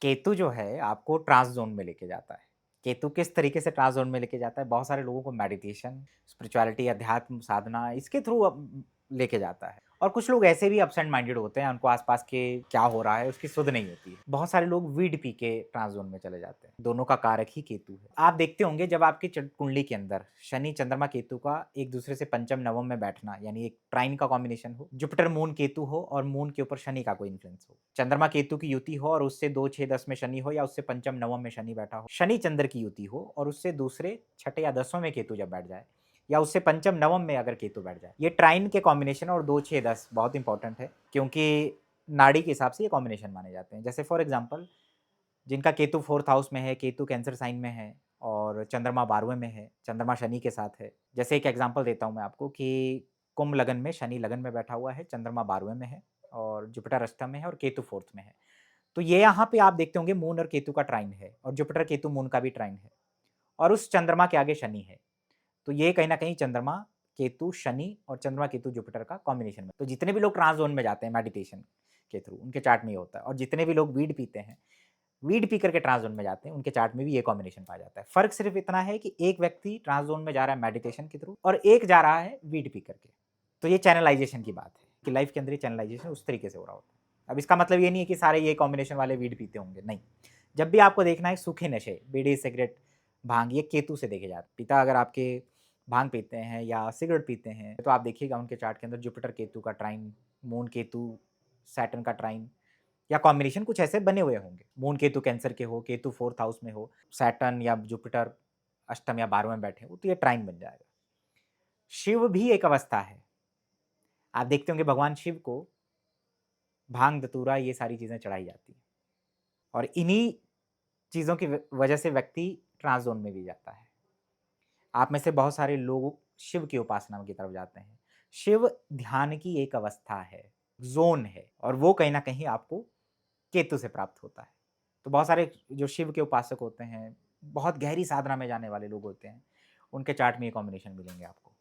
केतु जो है आपको ट्रांस ज़ोन में लेके जाता है। केतु किस तरीके से ट्रांस ज़ोन में लेके जाता है, बहुत सारे लोगों को मेडिटेशन, स्पिरिचुअलिटी, अध्यात्म साधना इसके थ्रू लेके जाता है। और कुछ लोग ऐसे भी एब्सेंट माइंडेड होते हैं, उनको आस-पास के क्या हो रहा है उसकी सुध नहीं होती है। बहुत सारे लोग वीड पी के ट्रांस ज़ोन में चले जाते हैं। दोनों का कारक ही केतु है। आप देखते होंगे जब आपकी कुंडली के अंदर शनि, चंद्रमा, केतु का एक दूसरे से पंचम, नवम में बैठना यानी एक ट्राइन का कॉम्बिनेशन हो, जुपिटर मून केतु हो और मून के ऊपर शनि का कोई इन्फ्लुएंस हो, चंद्रमा केतु की युति हो और उससे 2, 6, 10 में शनि हो या उससे पंचम, नवम में शनि बैठा हो, शनि चंद्र की युति हो और उससे दूसरे, छठे या 10वें में केतु जब बैठ जाए या उससे पंचम, नवम में अगर केतु बैठ जाए, ये ट्राइन के कॉम्बिनेशन और 2, 6, 10 बहुत इंपॉर्टेंट है क्योंकि नाड़ी के हिसाब से ये कॉम्बिनेशन माने जाते हैं। जैसे फॉर एग्जाम्पल जिनका केतु 4th हाउस में है, केतु कैंसर साइन में है और चंद्रमा 12वें में है, चंद्रमा शनि के साथ है। जैसे एक एग्जांपल देता हूँ मैं आपको कि कुंभ लगन में शनि लगन में बैठा हुआ है, चंद्रमा 12वें में है और जुपिटर अष्टम में है और केतु 4th में है। तो ये यहाँ पे आप देखते होंगे मून और केतु का ट्राइन है और जुपिटर केतु मून का भी ट्राइन है और उस चंद्रमा के आगे शनि है। तो ये कहीं न कहीं चंद्रमा, केतु, शनि और चंद्रमा, केतु, जुपिटर का कॉम्बिनेशन में। तो जितने भी लोग ट्रांस ज़ोन में जाते हैं मेडिटेशन के थ्रू, उनके चार्ट में ये होता है और जितने भी लोग वीड पीते हैं, वीड पी करके ट्रांस ज़ोन में जाते हैं, उनके चार्ट में भी ये कॉम्बिनेशन पाया जाता है। फ़र्क सिर्फ़ इतना है कि एक व्यक्ति ट्रांस ज़ोन में जा रहा है मेडिटेशन के थ्रू और एक जा रहा है वीड पी करके। तो ये चैनलाइज़ेशन की बात है कि लाइफ़ के अंदर ये चैनलाइज़ेशन उस तरीके से हो रहा होता है। अब इसका मतलब ये नहीं है कि सारे ये कॉम्बिनेशन वाले वीड पीते होंगे, नहीं। जब भी आपको देखना है सूखे नशे, बीड़ी, सिगरेट, भांग ये केतु से देखे जाते हैं। पिता अगर आपके भांग पीते हैं या सिगरेट पीते हैं, तो आप देखिएगा उनके चार्ट के अंदर जुपिटर केतु का ट्राइन, मून केतु, सैटर्न का ट्राइन या कॉम्बिनेशन कुछ ऐसे बने हुए होंगे। मून केतु कैंसर के हो, केतु 4th हाउस में हो, सैटर्न या जुपिटर अष्टम या 12वें में बैठे हो, तो ये ट्राइन बन जाएगा। शिव भी एक अवस्था है। आप देखते होंगे भगवान शिव को भांग, धतूरा ये सारी चीज़ें चढ़ाई जाती हैं और इन्हीं चीज़ों की वजह से व्यक्ति ट्रांस ज़ोन में भी जाता है। आप में से बहुत सारे लोग शिव की उपासना की तरफ जाते हैं। शिव ध्यान की एक अवस्था है, ज़ोन है और वो कहीं न कहीं आपको केतु से प्राप्त होता है। तो बहुत सारे जो शिव के उपासक होते हैं, बहुत गहरी साधना में जाने वाले लोग होते हैं, उनके चार्ट में ये कॉम्बिनेशन मिलेंगे आपको।